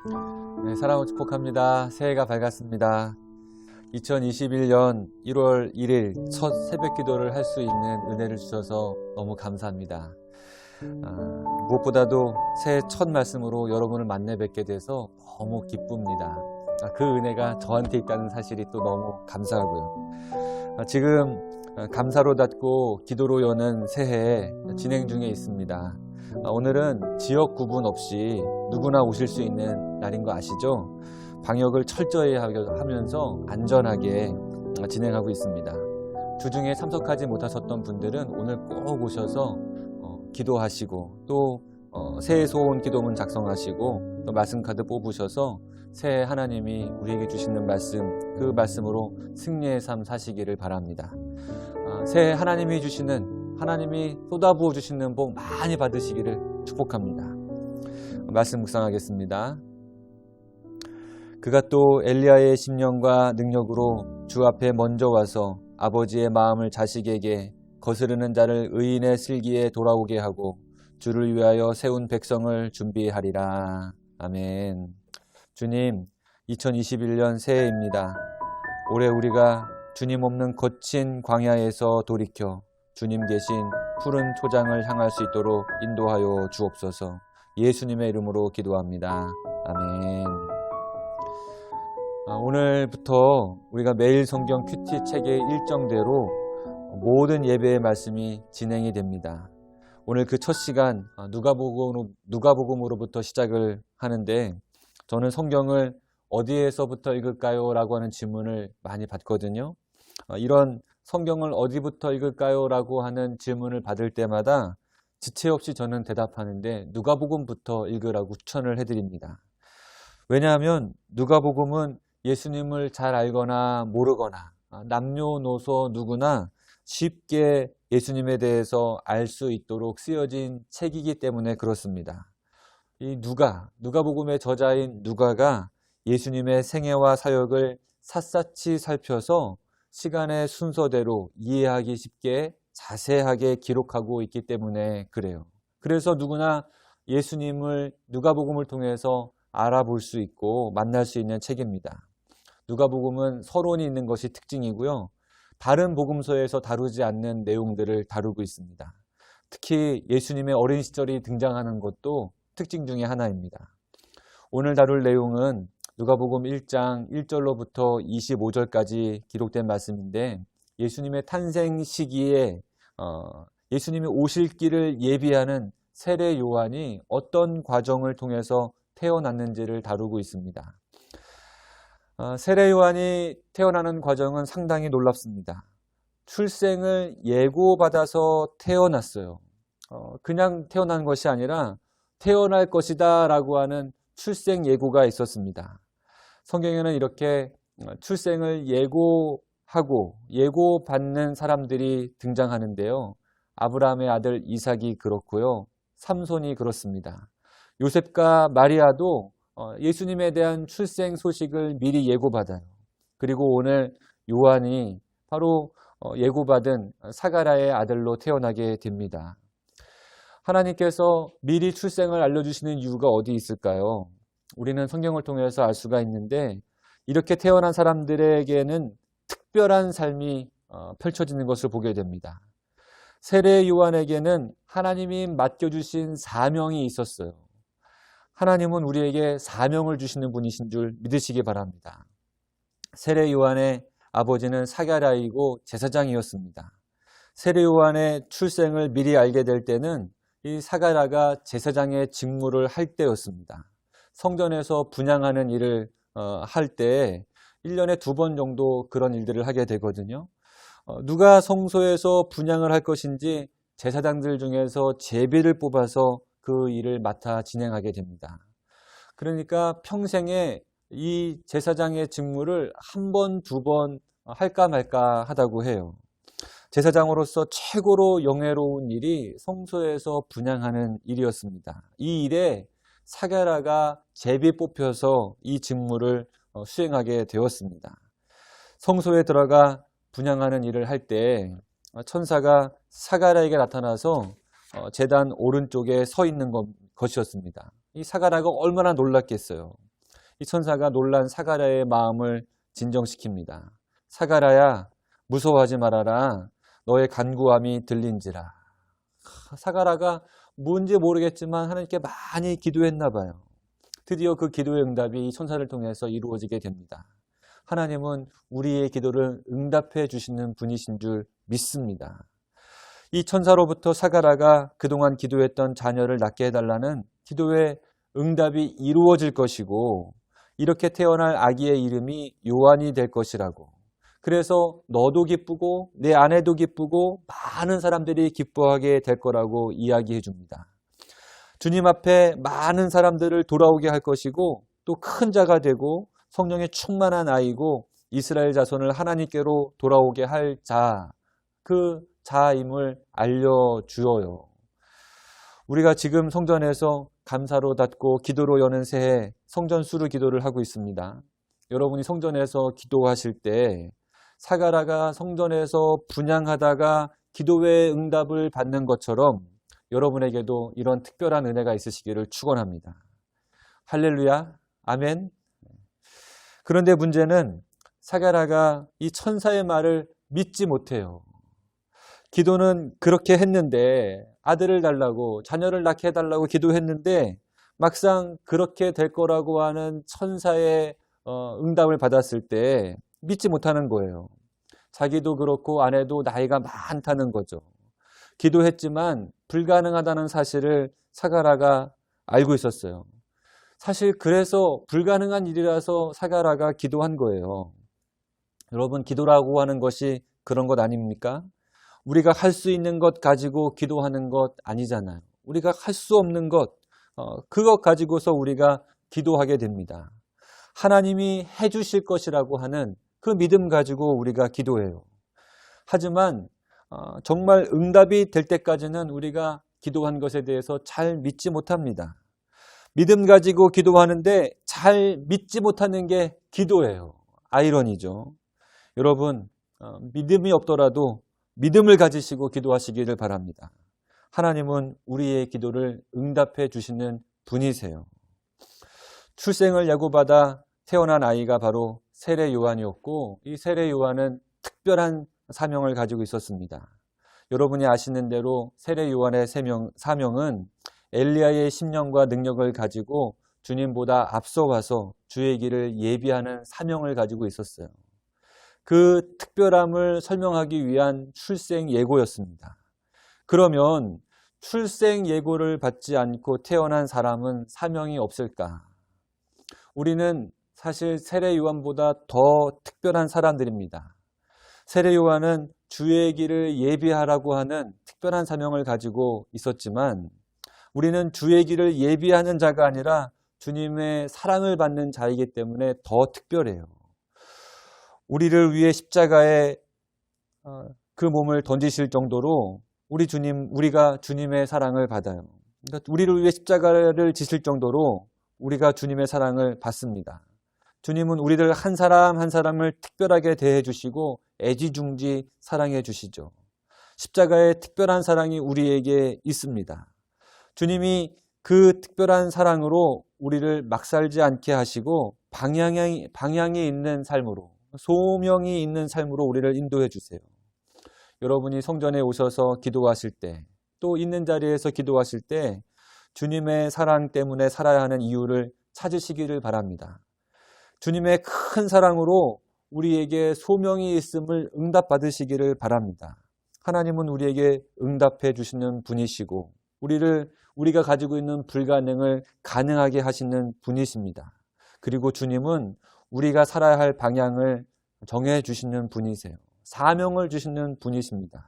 네, 사랑을 축복합니다. 새해가 밝았습니다. 2021년 1월 1일 첫 새벽 기도를 할 수 있는 은혜를 주셔서 너무 감사합니다. 무엇보다도 새해 첫 말씀으로 여러분을 만나 뵙게 돼서 너무 기쁩니다. 그 은혜가 저한테 있다는 사실이 또 너무 감사하고요. 지금 감사로 닫고 기도로 여는 새해 진행 중에 있습니다. 오늘은 지역 구분 없이 누구나 오실 수 있는 날인 거 아시죠? 방역을 철저히 하면서 안전하게 진행하고 있습니다. 주중에 참석하지 못하셨던 분들은 오늘 꼭 오셔서 기도하시고 또 새해 소원 기도문 작성하시고 또 말씀 카드 뽑으셔서 새해 하나님이 우리에게 주시는 말씀, 그 말씀으로 승리의 삶 사시기를 바랍니다. 새해 하나님이 쏟아부어 주시는 복 많이 받으시기를 축복합니다. 말씀 묵상하겠습니다. 그가 또 엘리야의 심령과 능력으로 주 앞에 먼저 와서 아버지의 마음을 자식에게 거스르는 자를 의인의 슬기에 돌아오게 하고 주를 위하여 세운 백성을 준비하리라. 아멘. 주님, 2021년 새해입니다. 올해 우리가 주님 없는 거친 광야에서 돌이켜 주님 계신 푸른 초장을 향할 수 있도록 인도하여 주옵소서. 예수님의 이름으로 기도합니다. 아멘. 오늘부터 우리가 매일 성경 큐티 책의 일정대로 모든 예배의 말씀이 진행이 됩니다. 오늘 그 첫 시간 누가복음으로부터 시작을 하는데 저는 성경을 어디에서부터 읽을까요? 라고 하는 질문을 많이 받거든요. 이런 성경을 어디부터 읽을까요? 라고 하는 질문을 받을 때마다 지체 없이 저는 대답하는데 누가복음부터 읽으라고 추천을 해드립니다. 왜냐하면 누가복음은 예수님을 잘 알거나 모르거나 남녀노소 누구나 쉽게 예수님에 대해서 알 수 있도록 쓰여진 책이기 때문에 그렇습니다. 이 누가복음의 저자인 누가가 예수님의 생애와 사역을 샅샅이 살펴서 시간의 순서대로 이해하기 쉽게 자세하게 기록하고 있기 때문에 그래요. 그래서 누구나 예수님을 누가복음을 통해서 알아볼 수 있고 만날 수 있는 책입니다. 누가복음은 서론이 있는 것이 특징이고요. 다른 복음서에서 다루지 않는 내용들을 다루고 있습니다. 특히 예수님의 어린 시절이 등장하는 것도 특징 중에 하나입니다. 오늘 다룰 내용은 누가복음 1장 1절로부터 25절까지 기록된 말씀인데 예수님의 탄생 시기에 예수님이 오실 길을 예비하는 세례 요한이 어떤 과정을 통해서 태어났는지를 다루고 있습니다. 세례 요한이 태어나는 과정은 상당히 놀랍습니다. 출생을 예고받아서 태어났어요. 그냥 태어난 것이 아니라 태어날 것이다 라고 하는 출생 예고가 있었습니다. 성경에는 이렇게 출생을 예고받는 사람들이 등장하는데요. 아브라함의 아들 이삭이 그렇고요. 삼손이 그렇습니다. 요셉과 마리아도 예수님에 대한 출생 소식을 미리 예고받아요. 그리고 오늘 요한이 바로 예고받은 사가랴의 아들로 태어나게 됩니다. 하나님께서 미리 출생을 알려주시는 이유가 어디 있을까요? 우리는 성경을 통해서 알 수가 있는데 이렇게 태어난 사람들에게는 특별한 삶이 펼쳐지는 것을 보게 됩니다. 세례 요한에게는 하나님이 맡겨주신 사명이 있었어요. 하나님은 우리에게 사명을 주시는 분이신 줄 믿으시기 바랍니다. 세례 요한의 아버지는 사가랴이고 제사장이었습니다. 세례 요한의 출생을 미리 알게 될 때는 이 사가랴가 제사장의 직무를 할 때였습니다. 성전에서 분향하는 일을 할 때 1년에 2번 정도 그런 일들을 하게 되거든요. 누가 성소에서 분향을 할 것인지 제사장들 중에서 제비를 뽑아서 그 일을 맡아 진행하게 됩니다. 그러니까 평생에 이 제사장의 직무를 1번, 2번 할까 말까 하다고 해요. 제사장으로서 최고로 영예로운 일이 성소에서 분향하는 일이었습니다. 이 일에 사가랴가 제비 뽑혀서 이 직무를 수행하게 되었습니다. 성소에 들어가 분향하는 일을 할 때 천사가 사가랴에게 나타나서 제단 오른쪽에 서 있는 것이었습니다. 이 사가랴가 얼마나 놀랐겠어요. 이 천사가 놀란 사가랴의 마음을 진정시킵니다. 사가랴야, 무서워하지 말아라. 너의 간구함이 들린지라. 사가랴가 뭔지 모르겠지만 하나님께 많이 기도했나 봐요. 드디어 그 기도의 응답이 천사를 통해서 이루어지게 됩니다. 하나님은 우리의 기도를 응답해 주시는 분이신 줄 믿습니다. 이 천사로부터 사가랴가 그동안 기도했던 자녀를 낳게 해달라는 기도의 응답이 이루어질 것이고, 이렇게 태어날 아기의 이름이 요한이 될 것이라고. 그래서 너도 기쁘고 내 아내도 기쁘고 많은 사람들이 기뻐하게 될 거라고 이야기해 줍니다. 주님 앞에 많은 사람들을 돌아오게 할 것이고, 또 큰 자가 되고 성령에 충만한 아이고 이스라엘 자손을 하나님께로 돌아오게 할 자, 그 자임을 알려주어요. 우리가 지금 성전에서 감사로 닫고 기도로 여는 새해 성전 수루 기도를 하고 있습니다. 여러분이 성전에서 기도하실 때 사가랴가 성전에서 분향하다가 기도의 응답을 받는 것처럼 여러분에게도 이런 특별한 은혜가 있으시기를 축원합니다. 할렐루야, 아멘. 그런데 문제는 사가랴가 이 천사의 말을 믿지 못해요. 기도는 그렇게 했는데, 아들을 달라고, 자녀를 낳게 해달라고 기도했는데 막상 그렇게 될 거라고 하는 천사의 응답을 받았을 때 믿지 못하는 거예요. 자기도 그렇고 아내도 나이가 많다는 거죠. 기도했지만 불가능하다는 사실을 사가랴가 알고 있었어요. 사실 그래서 불가능한 일이라서 사가랴가 기도한 거예요. 여러분, 기도라고 하는 것이 그런 것 아닙니까? 우리가 할 수 있는 것 가지고 기도하는 것 아니잖아요. 우리가 할 수 없는 것, 그것 가지고서 우리가 기도하게 됩니다. 하나님이 해주실 것이라고 하는 그 믿음 가지고 우리가 기도해요. 하지만 정말 응답이 될 때까지는 우리가 기도한 것에 대해서 잘 믿지 못합니다. 믿음 가지고 기도하는데 잘 믿지 못하는 게 기도예요. 아이러니죠. 여러분, 믿음이 없더라도 믿음을 가지시고 기도하시기를 바랍니다. 하나님은 우리의 기도를 응답해 주시는 분이세요. 출생을 예고받아 태어난 아이가 바로 세례 요한이었고, 이 세례 요한은 특별한 사명을 가지고 있었습니다. 여러분이 아시는 대로 세례 요한의 사명은 엘리야의 심령과 능력을 가지고 주님보다 앞서가서 주의 길을 예비하는 사명을 가지고 있었어요. 그 특별함을 설명하기 위한 출생 예고였습니다. 그러면 출생 예고를 받지 않고 태어난 사람은 사명이 없을까? 우리는 사실 세례 요한보다 더 특별한 사람들입니다. 세례 요한은 주의 길을 예비하라고 하는 특별한 사명을 가지고 있었지만, 우리는 주의 길을 예비하는 자가 아니라 주님의 사랑을 받는 자이기 때문에 더 특별해요. 우리를 위해 십자가에 그 몸을 던지실 정도로 우리가 주님의 사랑을 받아요. 그러니까 우리를 위해 십자가를 지실 정도로 우리가 주님의 사랑을 받습니다. 주님은 우리들 한 사람 한 사람을 특별하게 대해 주시고 애지중지 사랑해 주시죠. 십자가의 특별한 사랑이 우리에게 있습니다. 주님이 그 특별한 사랑으로 우리를 막 살지 않게 하시고 방향이 있는 삶으로, 소명이 있는 삶으로 우리를 인도해 주세요. 여러분이 성전에 오셔서 기도하실 때, 또 있는 자리에서 기도하실 때 주님의 사랑 때문에 살아야 하는 이유를 찾으시기를 바랍니다. 주님의 큰 사랑으로 우리에게 소명이 있음을 응답받으시기를 바랍니다. 하나님은 우리에게 응답해 주시는 분이시고 우리가 가지고 있는 불가능을 가능하게 하시는 분이십니다. 그리고 주님은 우리가 살아야 할 방향을 정해 주시는 분이세요. 사명을 주시는 분이십니다.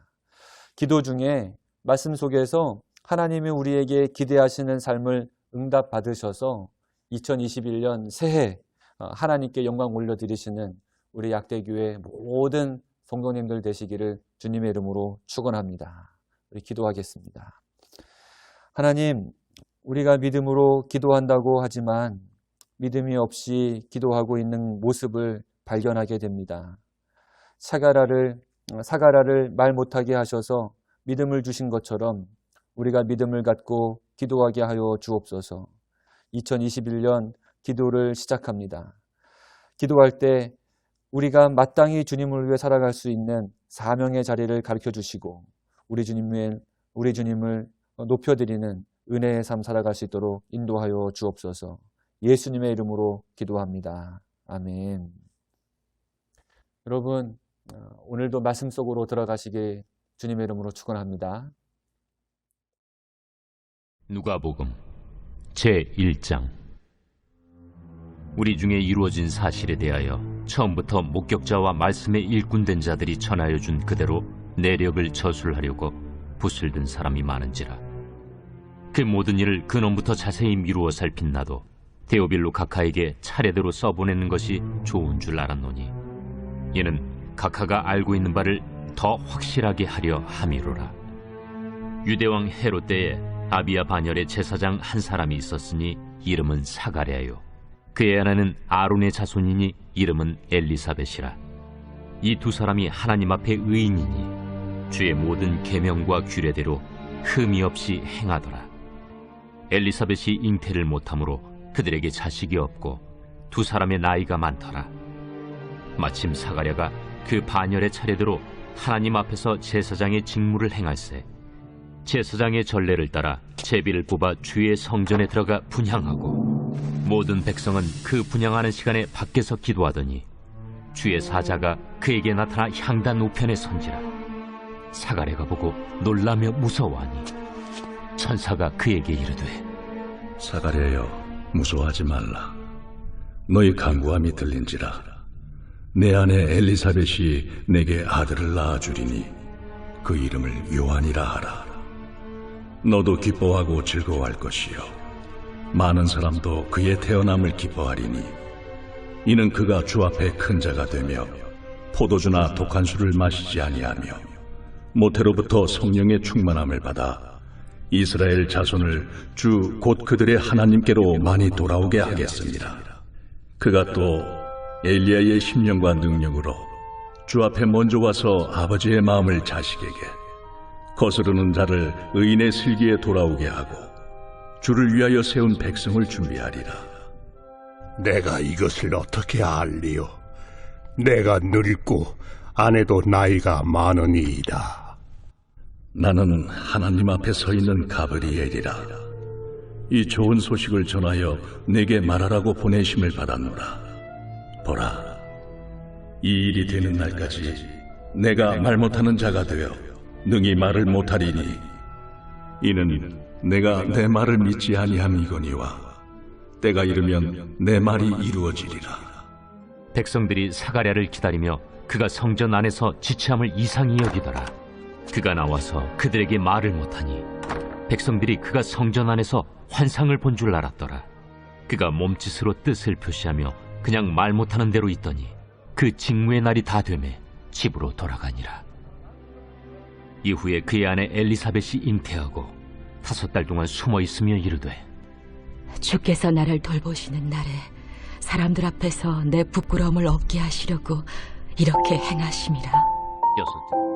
기도 중에 말씀 속에서 하나님이 우리에게 기대하시는 삶을 응답받으셔서 2021년 새해 하나님께 영광 올려드리시는 우리 약대교회 모든 성도님들 되시기를 주님의 이름으로 축원합니다. 우리 기도하겠습니다. 하나님, 우리가 믿음으로 기도한다고 하지만 믿음이 없이 기도하고 있는 모습을 발견하게 됩니다. 사가랴를 말 못하게 하셔서 믿음을 주신 것처럼 우리가 믿음을 갖고 기도하게 하여 주옵소서. 2021년 기도를 시작합니다. 기도할 때 우리가 마땅히 주님을 위해 살아갈 수 있는 사명의 자리를 가르쳐 주시고 우리 주님을 높여드리는 은혜의 삶 살아갈 수 있도록 인도하여 주옵소서. 예수님의 이름으로 기도합니다. 아멘. 여러분, 오늘도 말씀 속으로 들어가시길 주님의 이름으로 축원합니다. 누가복음 제1장. 우리 중에 이루어진 사실에 대하여 처음부터 목격자와 말씀에 일꾼된 자들이 전하여 준 그대로 내력을 저술하려고 붓을 든 사람이 많은지라. 그 모든 일을 근원부터 자세히 미루어 살핀 나도 데오빌로 각하에게 차례대로 써보내는 것이 좋은 줄 알았노니 이는 각하가 알고 있는 바를 더 확실하게 하려 함이로라. 유대왕 헤롯 때에 아비야 반열의 제사장 한 사람이 있었으니 이름은 사가랴요. 그의 아내는 아론의 자손이니 이름은 엘리사벳이라. 이 두 사람이 하나님 앞에 의인이니 주의 모든 계명과 규례대로 흠이 없이 행하더라. 엘리사벳이 잉태를 못하므로 그들에게 자식이 없고 두 사람의 나이가 많더라. 마침 사가랴가 그 반열의 차례대로 하나님 앞에서 제사장의 직무를 행할세 제사장의 전례를 따라 제비를 뽑아 주의 성전에 들어가 분향하고 모든 백성은 그 분향하는 시간에 밖에서 기도하더니 주의 사자가 그에게 나타나 향단 우편에 선지라. 사가랴가 보고 놀라며 무서워하니 천사가 그에게 이르되 사가랴여 무서워하지 말라. 너희 간구함이 들린지라. 내 아내 엘리사벳이 내게 아들을 낳아주리니 그 이름을 요한이라 하라. 너도 기뻐하고 즐거워할 것이요 많은 사람도 그의 태어남을 기뻐하리니 이는 그가 주 앞에 큰 자가 되며 포도주나 독한 술을 마시지 아니하며 모태로부터 성령의 충만함을 받아 이스라엘 자손을 주 곧 그들의 하나님께로 많이 돌아오게 하겠습니다. 그가 또 엘리야의 심령과 능력으로 주 앞에 먼저 와서 아버지의 마음을 자식에게 거스르는 자를 의인의 슬기에 돌아오게 하고 주를 위하여 세운 백성을 준비하리라. 내가 이것을 어떻게 알리요? 내가 늙고 아내도 나이가 많으니이다. 나는 하나님 앞에 서 있는 가브리엘이라. 이 좋은 소식을 전하여 내게 말하라고 보내심을 받았노라. 보라, 이 일이 되는 날까지 내가 말 못하는 자가 되어 능히 말을 못하리니 이는 내가 내 말을 믿지 아니함이거니와 때가 이르면 내 말이 이루어지리라. 백성들이 사가랴를 기다리며 그가 성전 안에서 지체함을 이상히 여기더라. 그가 나와서 그들에게 말을 못하니 백성들이 그가 성전 안에서 환상을 본 줄 알았더라. 그가 몸짓으로 뜻을 표시하며 그냥 말 못하는 대로 있더니 그 직무의 날이 다 되매 집으로 돌아가니라. 이후에 그의 아내 엘리사벳이 잉태하고 5달 동안 숨어 있으며 이르되 주께서 나를 돌보시는 날에 사람들 앞에서 내 부끄러움을 없게 하시려고 이렇게 행하심이라. 6.